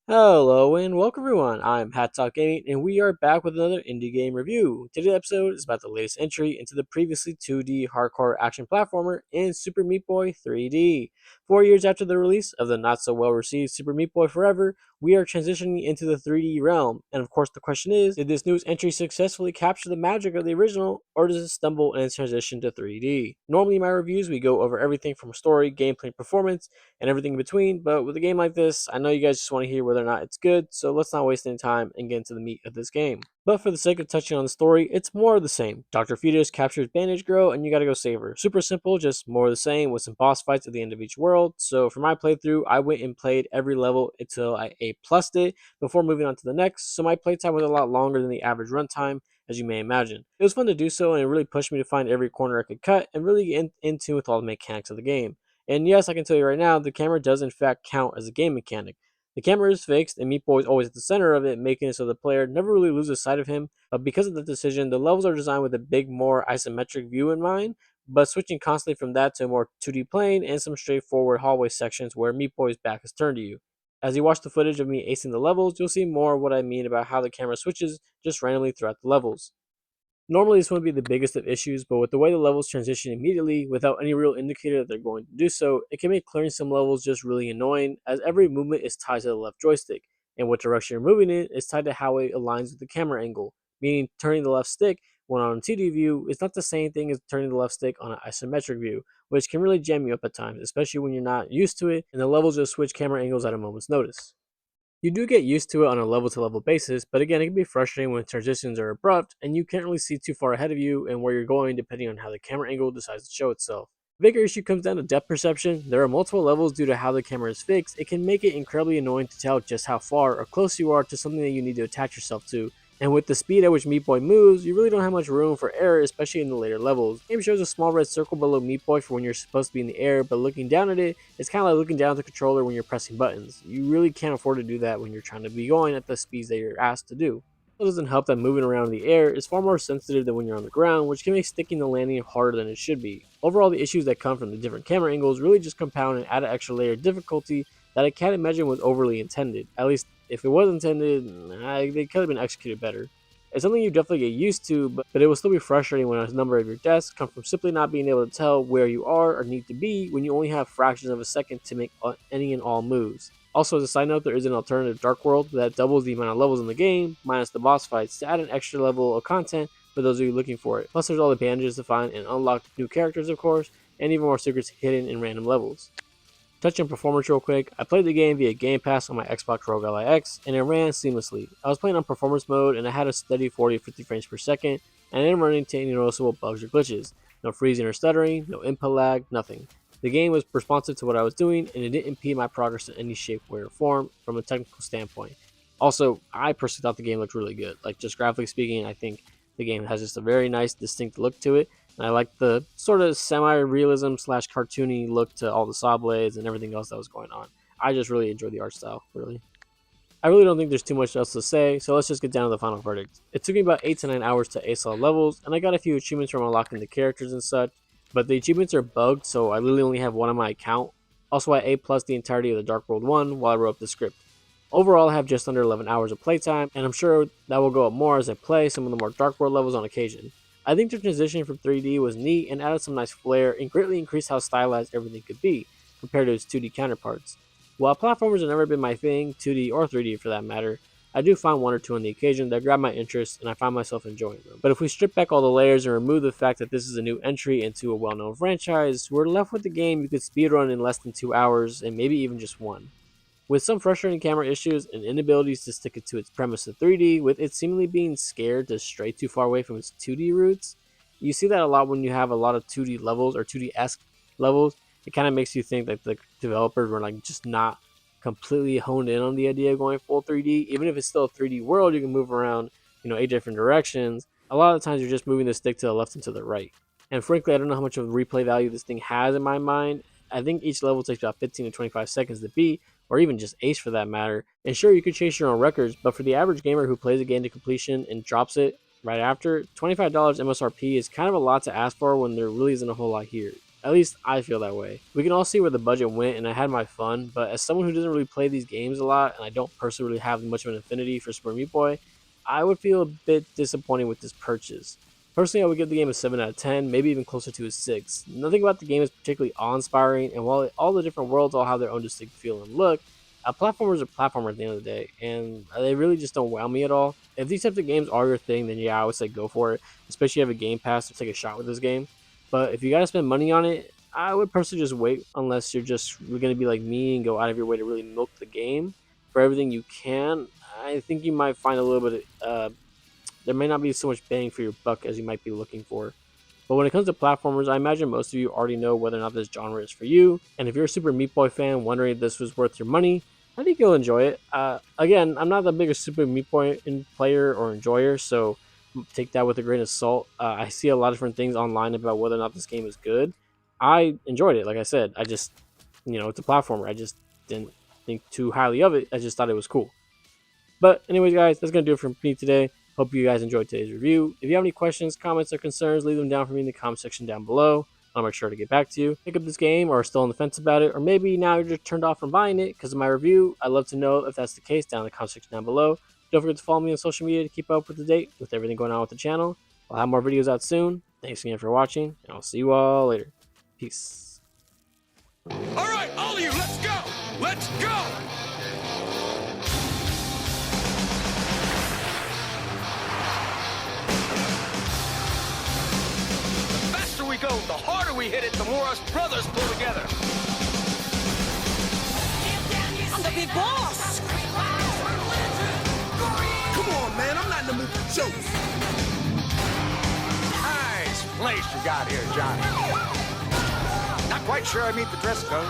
Hello and welcome everyone. I'm HatTopGaming and we are back with another indie game review. Today's episode is about the latest entry into the previously 2D hardcore action platformer in Super Meat Boy 3D. 4 years after the release of the not so well received Super Meat Boy Forever, we are transitioning into the 3D realm. And of course the question is, did this newest entry successfully capture the magic of the original or does it stumble in its transition to 3D? Normally in my reviews we go over everything from story, gameplay, performance, and everything in between. But with a game like this, I know you guys just want to hear whether or not it's good, so let's not waste any time and get into the meat of this game. But for the sake of touching on the story, it's more of the same. Dr. Fetus captures Bandage Girl and you gotta go save her. Super simple, just more of the same with some boss fights at the end of each world. So for my playthrough, I went and played every level until I A+'d it before moving on to the next, so my playtime was a lot longer than the average runtime, as you may imagine. It was fun to do so and it really pushed me to find every corner I could cut and really get in tune with all the mechanics of the game. And yes, I can tell you right now, the camera does in fact count as a game mechanic. The camera is fixed, and Meat Boy is always at the center of it, making it so the player never really loses sight of him. But because of the decision, the levels are designed with a big, more isometric view in mind, but switching constantly from that to a more 2D plane and some straightforward hallway sections where Meat Boy's back is turned to you. As you watch the footage of me acing the levels, you'll see more of what I mean about how the camera switches just randomly throughout the levels. Normally, this wouldn't be the biggest of issues, but with the way the levels transition immediately without any real indicator that they're going to do so, it can make clearing some levels just really annoying, as every movement is tied to the left joystick, and what direction you're moving in is tied to how it aligns with the camera angle, meaning turning the left stick when on a 2D view is not the same thing as turning the left stick on an isometric view, which can really jam you up at times, especially when you're not used to it and the levels just switch camera angles at a moment's notice. You do get used to it on a level to level basis, but again, it can be frustrating when transitions are abrupt and you can't really see too far ahead of you and where you're going depending on how the camera angle decides to show itself. The bigger issue comes down to depth perception. There are multiple levels due to how the camera is fixed. It can make it incredibly annoying to tell just how far or close you are to something that you need to attach yourself to. And with the speed at which Meat Boy moves, you really don't have much room for error, especially in the later levels. The game shows a small red circle below Meat Boy for when you're supposed to be in the air, but looking down at it, it's kind of like looking down at the controller when you're pressing buttons. You really can't afford to do that when you're trying to be going at the speeds that you're asked to do. It doesn't help that moving around in the air is far more sensitive than when you're on the ground, which can make sticking the landing harder than it should be. Overall, the issues that come from the different camera angles really just compound and add an extra layer of difficulty that I can't imagine was overly intended. At least, if it was intended, they could have been executed better. It's something you definitely get used to, but it will still be frustrating when a number of your deaths come from simply not being able to tell where you are or need to be when you only have fractions of a second to make any and all moves. Also, as a side note, there is an alternative Dark World that doubles the amount of levels in the game, minus the boss fights, to add an extra level of content for those of you looking for it. Plus, there's all the bandages to find and unlock new characters, of course, and even more secrets hidden in random levels. Touching on performance real quick, I played the game via Game Pass on my Xbox ROG X, and it ran seamlessly. I was playing on performance mode, and I had a steady 40 to 50 frames per second, and I didn't run into any noticeable bugs or glitches. No freezing or stuttering, no input lag, nothing. The game was responsive to what I was doing, and it didn't impede my progress in any shape, way, or form from a technical standpoint. Also, I personally thought the game looked really good. Like, just graphically speaking, I think the game has just a very nice, distinct look to it. And I like the sort of semi-realism slash cartoony look to all the saw blades and everything else that was going on. I just really enjoyed the art style, really. I really don't think there's too much else to say, so let's just get down to the final verdict. It took me about 8 to 9 hours to ace all levels, and I got a few achievements from unlocking the characters and such, but the achievements are bugged, so I literally only have one on my account. Also, I A plus the entirety of the Dark World 1 while I wrote up the script. Overall, I have just under 11 hours of playtime, and I'm sure that will go up more as I play some of the more Dark World levels on occasion. I think the transition from 3D was neat and added some nice flair and greatly increased how stylized everything could be, compared to its 2D counterparts. While platformers have never been my thing, 2D or 3D for that matter, I do find one or two on the occasion that grab my interest and I find myself enjoying them. But if we strip back all the layers and remove the fact that this is a new entry into a well-known franchise, we're left with a game you could speedrun in less than 2 hours and maybe even just one. With some frustrating camera issues and inabilities to stick it to its premise of 3D, with it seemingly being scared to stray too far away from its 2D roots, you see that a lot when you have a lot of 2D levels or 2D-esque levels. It kind of makes you think that the developers were like just not completely honed in on the idea of going full 3D. Even if it's still a 3D world, you can move around, 8 different directions. A lot of the times you're just moving the stick to the left and to the right. And frankly, I don't know how much of a replay value this thing has in my mind. I think each level takes about 15 to 25 seconds to beat, or even just ace for that matter. And sure, you could chase your own records, but for the average gamer who plays a game to completion and drops it right after, $25 MSRP is kind of a lot to ask for when there really isn't a whole lot here. At least I feel that way. We can all see where the budget went, and I had my fun, but as someone who doesn't really play these games a lot, and I don't personally really have much of an affinity for Super Meat Boy, I would feel a bit disappointed with this purchase. Personally, I would give the game a 7 out of 10, maybe even closer to a 6. Nothing about the game is particularly awe-inspiring, and while all the different worlds all have their own distinct feel and look, platformers are platformers at the end of the day, and they really just don't wow me at all. If these types of games are your thing, then yeah, I would say go for it, especially if you have a Game Pass to take a shot with this game. But if you gotta spend money on it, I would personally just wait unless you're just gonna be like me and go out of your way to really milk the game for everything you can. I think you might find a little bit. There may not be so much bang for your buck as you might be looking for. But when it comes to platformers, I imagine most of you already know whether or not this genre is for you. And if you're a Super Meat Boy fan wondering if this was worth your money, I think you'll enjoy it. Again, I'm not the biggest Super Meat Boy player or enjoyer, so take that with a grain of salt. I see a lot of different things online about whether or not this game is good. I enjoyed it, like I said. I just, it's a platformer. I just didn't think too highly of it. I just thought it was cool. But anyways, guys, that's going to do it for me today. Hope you guys enjoyed today's review. If you have any questions, comments, or concerns, leave them down for me in the comment section down below. I'll make sure to get back to you. Pick up this game or are still on the fence about it, or maybe now you're just turned off from buying it because of my review. I'd love to know if that's the case down in the comment section down below. Don't forget to follow me on social media to keep up to date with everything going on with the channel. I'll have more videos out soon. Thanks again for watching, and I'll see you all later. Peace. All right, all of you, let's go! Let's go! We go, the harder we hit it, the more us brothers pull together. I'm the big boss. Come on, man, I'm not in the mood for jokes. Nice place you got here, Johnny. Not quite sure I meet the dress code.